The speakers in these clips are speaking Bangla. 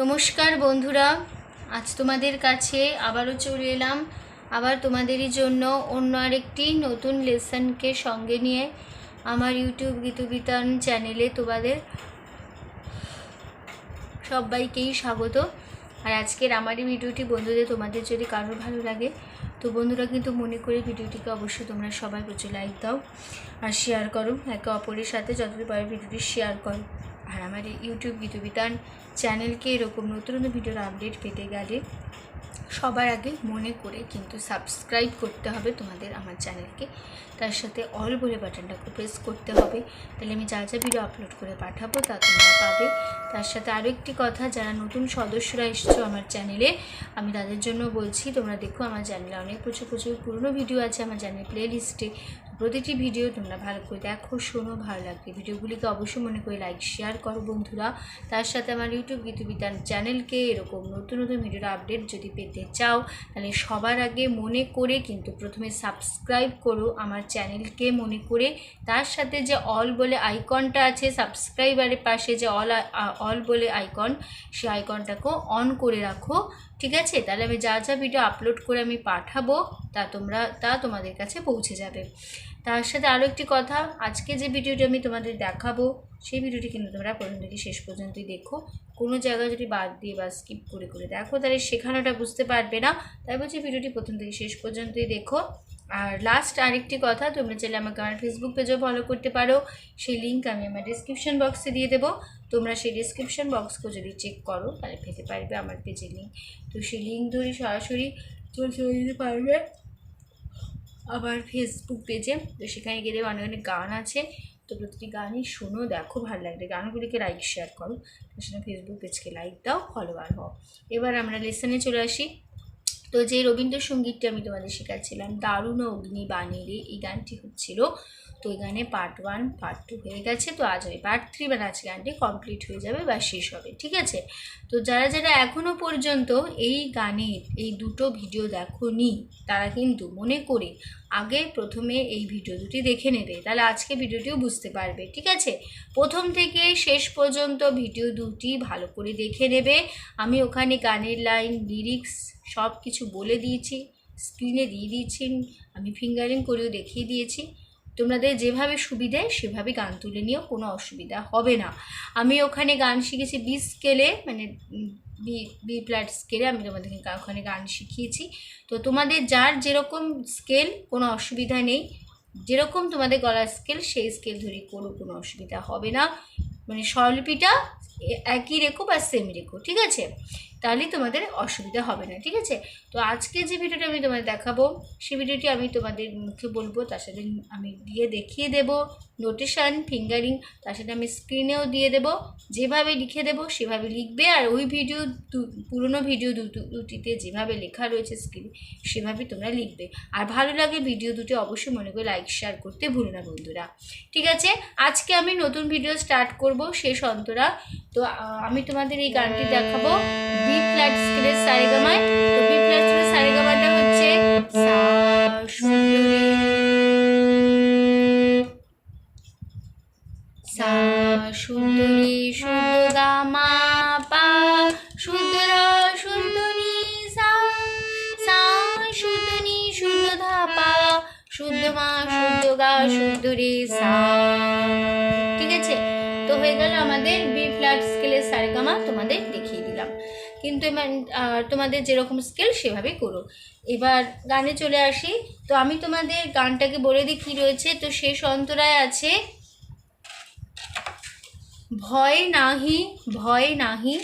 নমস্কার বন্ধুরা, আজ তোমাদের কাছে আবারও চলে এলাম আবার তোমাদেরই জন্য অন্য আরেকটি নতুন লেসনকে সঙ্গে নিয়ে আমার ইউটিউব গীতবিতান চ্যানেলে তোমাদের সবাইকেই স্বাগত। আর আজকের আমার এই ভিডিওটি বন্ধুদের তোমাদের যদি কারোর ভালো লাগে তো বন্ধুরা কিন্তু মনে করে ভিডিওটিকে অবশ্যই তোমরা সবাই প্রচুর লাইক দাও আর শেয়ার করো, একে অপরের সাথে যতদূর পারো ভিডিওটি শেয়ার করো। আর আমার এই ইউটিউব গীতবিতান চ্যানেলকে এরকম নতুন নতুন ভিডিওর আপডেট পেতে গেলে সবার আগে মনে করে কিন্তু সাবস্ক্রাইব করতে হবে তোমাদের আমার চ্যানেলকে, তার সাথে অল বলে বাটনটাকে প্রেস করতে হবে, তাহলে আমি যা যা ভিডিও আপলোড করে পাঠাবো তা তোমরা পাবে। তার সাথে আরও একটি কথা, যারা নতুন সদস্যরা এসেছো আমার চ্যানেলে আমি তাদের জন্য বলছি, তোমরা দেখো আমার চ্যানেলে অনেক প্রচুর পুরনো ভিডিও আছে আমার চ্যানেল প্লে লিস্টে। প্রতিটি ভিডিও তোমরা ভালো করে দেখো, শোনো, ভালো লাগবে ভিডিওগুলিকে অবশ্যই মনে করে লাইক শেয়ার করো বন্ধুরা। তার সাথে আমার ইউটিউব গীতবিতান চ্যানেলকে এরকম নতুন নতুন ভিডিওর আপডেট যদি পেতে চাও তাহলে সবার আগে মনে করে কিন্তু প্রথমে সাবস্ক্রাইব করো আমার চ্যানেলকে মনে করে। তার সাথে যে অল বলে আইকনটা আছে সাবস্ক্রাইবারের পাশে, যে অল বলে আইকন, সেই আইকনটাকেও অন করে রাখো, ঠিক আছে? তাহলে আমি যা যা ভিডিও আপলোড করে আমি পাঠাবো তা তোমাদের কাছে পৌঁছে যাবে। তার সাথে আরও একটি কথা, আজকে যে ভিডিওটি আমি তোমাদের দেখাবো সেই ভিডিওটি কিন্তু তোমরা প্রথম থেকে শেষ পর্যন্তই দেখো। কোনো জায়গায় যদি বাদ দিয়ে বা স্কিপ করে করে দেখো তাহলে শেখানোটা বুঝতে পারবে না, তাই বলছি ভিডিওটি প্রথম থেকে শেষ পর্যন্তই দেখো। আর লাস্ট আরেকটি কথা, তোমরা চাইলে আমাকে আমার ফেসবুক পেজও ফলো করতে পারো, সেই লিঙ্ক আমি আমার ডিসক্রিপশন বক্সে দিয়ে দেবো। তোমরা সেই ডিসক্রিপশন বক্সকে যদি চেক করো তাহলে পেতে পারবে আমার পেজের লিঙ্ক। তো সেই লিঙ্ক ধরে সরাসরি চলে যেতে পারবে আবার ফেসবুক পেজে। তো সেখানে গেলে অনেক অনেক গান আছে, তো প্রতিটি গানই শোনো, দেখো, ভালো লাগবে, গানগুলিকে লাইক শেয়ার করো, তার সাথে ফেসবুক পেজকে লাইক দাও, ফলোয়ার হও। এবার আমরা লেসনে চলে আসি। তো যে রবীন্দ্রসঙ্গীতটি আমি তোমাদের শেখাচ্ছিলাম, দারুণ অগ্নি বাণী রে, এই গানটি হচ্ছিল। তো এই গানে পার্ট 1 পার্ট 2 হয়ে গেছে, তো আজ হবে পার্ট 3, মানে আজকে গানটি কমপ্লিট হয়ে যাবে বা শেষ হবে, ঠিক আছে? তো যারা যারা এখনও পর্যন্ত এই গানের এই দুটো ভিডিও দেখোনি তারা কিন্তু মনে করে আগে প্রথমে এই ভিডিও দুটি দেখে নেবে, তাহলে আজকে ভিডিওটিও বুঝতে পারবে, ঠিক আছে? প্রথম থেকে শেষ পর্যন্ত ভিডিও দুটি ভালো করে দেখে নেবে। আমি ওখানে গানের লাইন, লিরিক্স সব কিছু বলে দিয়েছি, স্ক্রিনে দিয়ে দিয়েছি, আমি ফিঙ্গারিং করেও দেখিয়ে দিয়েছি। তোমাদের যেভাবে সুবিধে সেভাবে গান তুলে নিও, কোনো অসুবিধা হবে না। আমি ওখানে গান শিখেছি বি স্কেলে, মানে বি ফ্ল্যাট স্কেলে আমি তোমাদেরকে ওখানে গান শিখিয়েছি। তো তোমাদের যার যেরকম স্কেল কোনো অসুবিধা নেই, যেরকম তোমাদের গলার স্কেল সেই স্কেল ধরে করো, কোনো অসুবিধা হবে না। মানে স্বরলিপিটা একই রেখো বা সেম রেখো, ঠিক আছে? তাহলেই তোমাদের অসুবিধা হবে না, ঠিক আছে? তো আজকে যে ভিডিওটা আমি তোমাদের দেখাবো সেই ভিডিওটি আমি তোমাদের মুখে বলবো, তার সাথে আমি দিয়ে দেখিয়ে দেব নোটেশন, ফিঙ্গারিং, তার সাথে আমি স্ক্রিনেও দিয়ে দেব, যেভাবে লিখে দেব সেভাবে লিখবে। আর ওই ভিডিও পুরনো ভিডিও দুটিতে যেভাবে লেখা রয়েছে স্ক্রিনে সেভাবেই তোমরা লিখবে। আর ভালো লাগে ভিডিও দুটি অবশ্যই মনে করে লাইক শেয়ার করতে ভুলো না বন্ধুরা, ঠিক আছে? আজকে আমি নতুন ভিডিও স্টার্ট করব শেষ অন্তরা। তো আমি তোমাদের এই গানটি দেখাবো বি ফ্ল্যাট স্কেলের সারেগামায়। তো বি ফ্ল্যাট স্কেলের সারেগামাটা হচ্ছে সা সুন্দরী, সা সুন্দরী শুদ্ধ গা মা পা শুদ্ধ রা সুন্দরী সা, সা শুদ্ধ নি শুদ্ধ ধা পা শুদ্ধ মা শুদ্ধ গা শুদ্ধ রে সা, ঠিক আছে? তো হয়ে গেল আমাদের বি ফ্ল্যাট স্কেলের সারেগামা, তোমাদের দেখিয়ে দিলাম, কিন্তু তোমাদের যেরকম স্কেল সেভাবেই করো। এবার গানে চলে আসি। তো আমি তোমাদের গানটাকে বলে দিই কী রয়েছে। তো শেষ অন্তরায় আছে ভয় নাহি ভয় নাহি,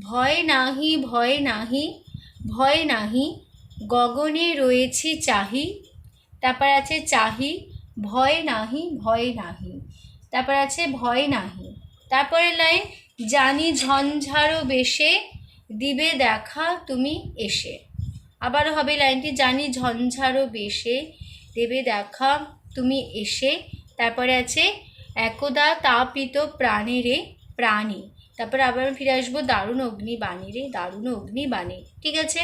ভয় নাহি ভয় নাহি, ভয় নাহি গগনে রয়েছি চাহি, তারপর আছে চাহি, ভয় নাহি ভয় নাহি, তারপর আছে ভয় নাহি, তারপরে লাইন জানি ঝঞ্ঝারো বেশে দিবে দেখা তুমি এসে। আবারও হবে লাইনটি জানি ঝঞ্ঝারো বেশে দেবে দেখা তুমি এসে, তারপরে আছে একদা তাপিত প্রাণে রে প্রাণী, তারপরে আবার ফিরে আসবো দারুণ অগ্নি বাণী রে দারুণ অগ্নি বাণী, ঠিক আছে?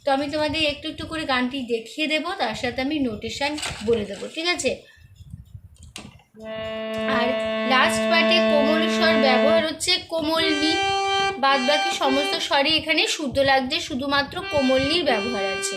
তো আমি তোমাদের একটু একটু করে গানটি দেখিয়ে দেবো, তার সাথে আমি নোটেশন বলে দেবো, ঠিক আছে? আর লাস্ট পার্টে কোমল স্বর ব্যবহার হচ্ছে কোমলনি, বাদ বাকি সমস্ত স্বরই এখানে শুদ্ধ লাগছে, শুধুমাত্র কোমলনির ব্যবহার আছে।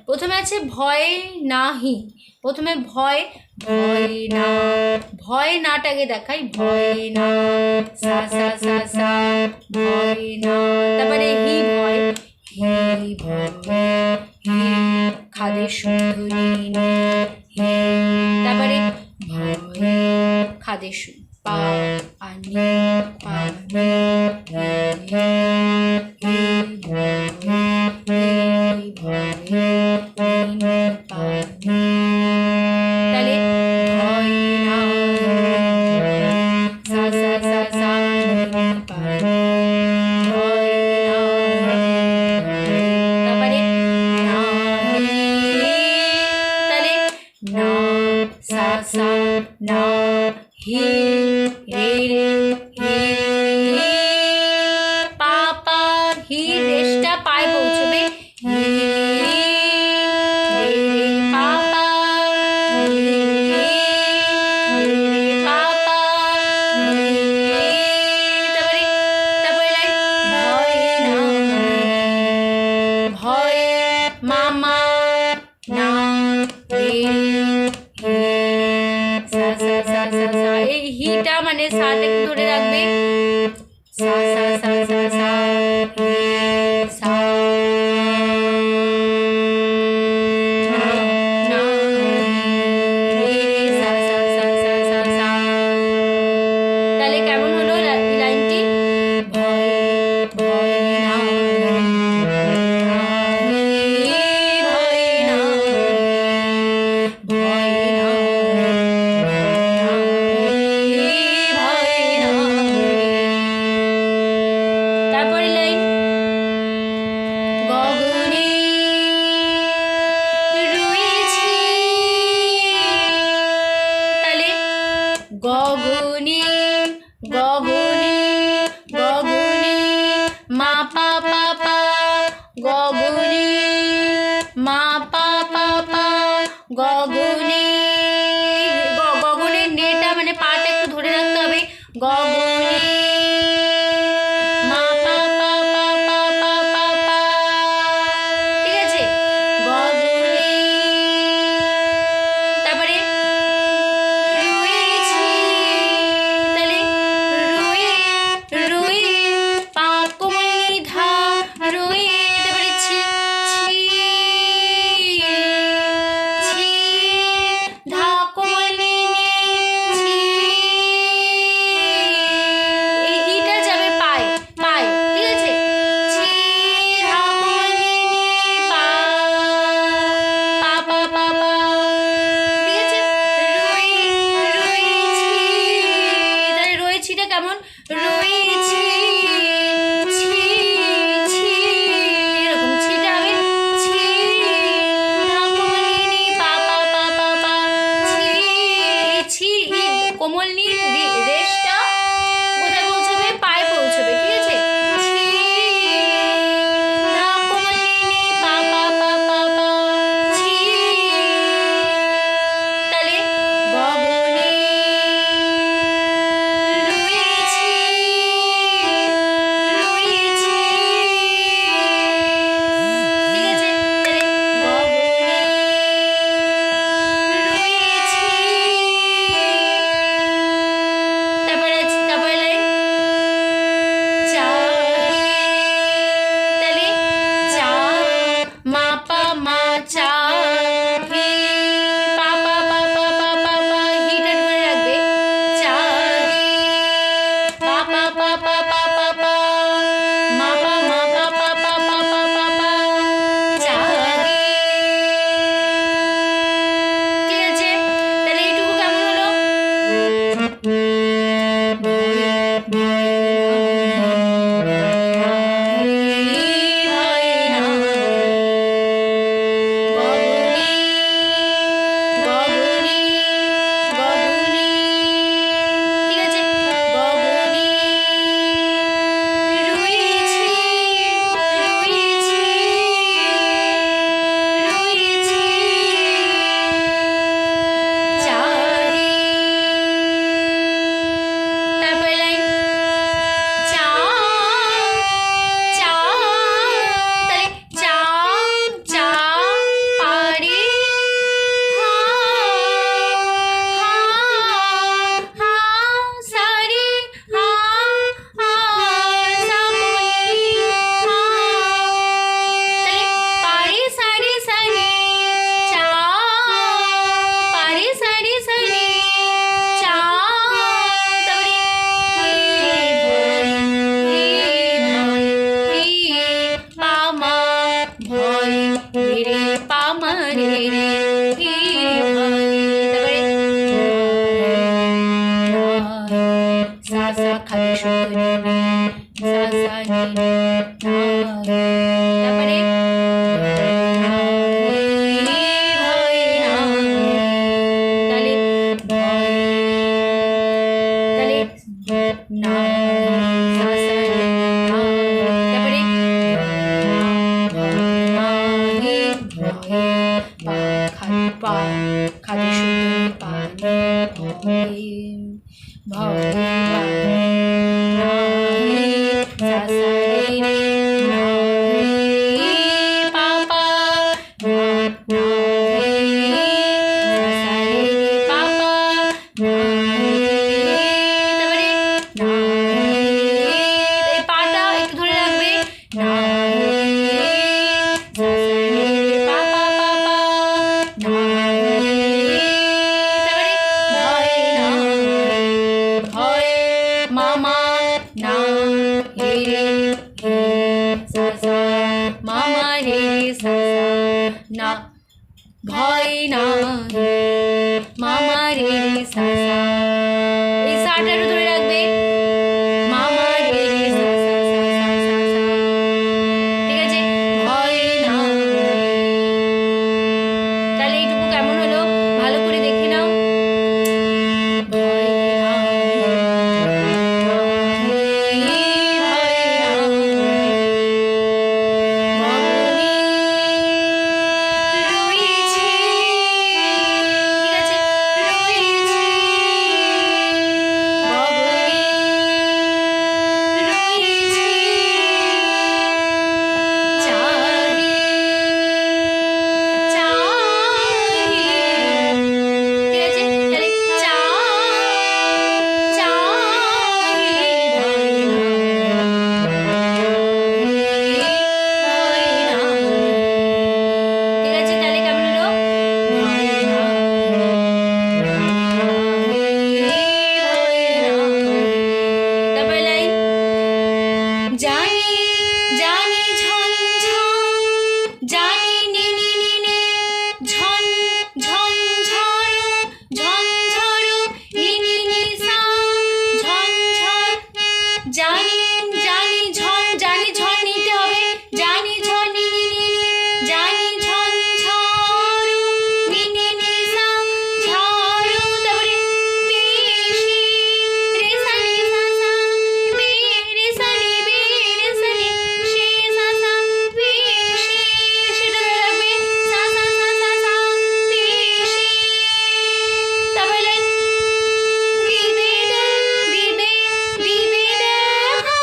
প্রথমে আছে ভয় নাহি, প্রথমে ভয়, ভয় না, ভয় নাটাকে দেখাই, ভয় না, সা সা সা সা, ভয় না। তারপরে হি ভয়, হি ভয়, হি খাদের শুদ্ধ নি, হি। তারপরে ভয় খাদের শুদ্ধ পা আনি, পা নি, হি হি ভয়, হি ভয়, তাহলে ভয় না, সা সা সা সা, ভয় না, তারপরে না, তাহলে না সা সা না, হি রে রে, হি পা পা, হি রেশটা পায়ে পৌঁছবে, হি এই হিটা মানে সাটা একটু ধরে রাখবে, সা সা সা সা সা, সা গগনে, গগনে, গগনে, মা পা পা পা, গগনে, মা পা পা পা, গগনে, গগনের নেটা মানে পাটা একটু ধরে রাখতে হবে, গগনে, মা পা পা পা পা পা পা পা, ঠিক আছে, গগনে। তারপরে কেমন, রয়েছি, ছি ছি, এরকম ছিটা হবে, ছি কোমলনি, পা পা পা পা পা, ছি ছি, কোমলনি রেশটা কোথায় পৌঁছবে, পায়ে পৌঁছবে, ঠিক আছে, ছি কোমলনি, পা পা পা পা পা, ছি। তাহলে গগনে রয়েছি, খাদে শুদ্ধ নি সা সা নি তারপরে তাহলে না সা সা তারপরে পা খাদে শুদ্ধ পা মামা না হে রে সা সা মামা হে রে সা সা না ভয় না মামা রে রে সা সা এই সাটারও ধরে রাখবে মামা রে রে সা সা সা সা সা সা ঠিক আছে ভয় না তাহলে এইটুকু কেমন হলো ভালো করে দেখে নাও জানি জানি ঝন ঝন জানি নি নি নি নি ঝন ঝন ঝর ঝন ঝর নি নি নি সা ঝন ঝর জানি জানি ঝন নিতে হবে জানি ঝন নি নি নি নি জানি ঝন ঝর নি নি নি সা ঝর তারপরে বেশি রে সা নি সা সা বে রে সা নি বে রে সা নি শে সা সা বেশি সেটা ধরে রাখবে সা সা সা সা সা বেশি তারপরে দিবে দিবে দিবে দেখা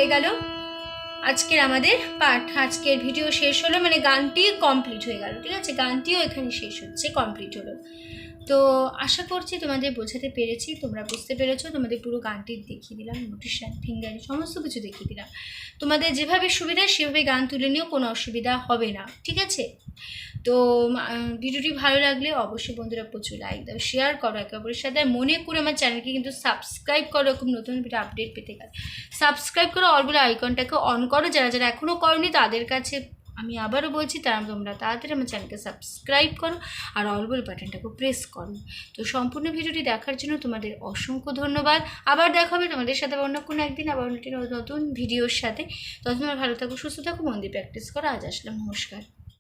হয়ে গেল আজকের আমাদের পাঠ। আজকের ভিডিও শেষ হলো, মানে গানটি কমপ্লিট হয়ে গেল, ঠিক আছে, গানটিও এখানে শেষ হচ্ছে, কমপ্লিট হলো। তো আশা করছি তোমাদের বোঝাতে পেরেছি, তোমরা বুঝতে পেরেছো। তোমাদের পুরো গানটি দেখিয়ে দিলাম, নোটেশন, ফিঙ্গারিং সমস্ত কিছু দেখিয়ে দিলাম। তোমাদের যেভাবে সুবিধা সেভাবে গান তুলে নিও, কোনো অসুবিধা হবে না, ঠিক আছে। তো ভিডিওটি ভালো লাগলে অবশ্যই বন্ধুরা প্রচুর লাইক দাও, শেয়ার করো একে অপরের সাথে। আর মনে করে আমার চ্যানেলকে কিন্তু সাবস্ক্রাইব করো, এরকম নতুন ভিডিও আপডেট পেতে গেলে সাবস্ক্রাইব করো, অল বলে আইকনটাকে অন করো। যারা যারা এখনও করনি তাদের কাছে আমি আবারও বলছি, তোমরা তাড়াতাড়ি আমার চ্যানেলকে সাবস্ক্রাইব করো আর অল বেল বাটনটাকে প্রেস করো। তো সম্পূর্ণ ভিডিওটি দেখার জন্য তোমাদের অসংখ্য ধন্যবাদ। আবার দেখা হবে তোমাদের সাথে অন্য কোনো একদিন, আবার নতুন ভিডিওর সাথে। তখন তোমরা ভালো থাকো, সুস্থ থাকো, মন দিয়ে প্র্যাকটিস করো। আজ আসলাম, নমস্কার।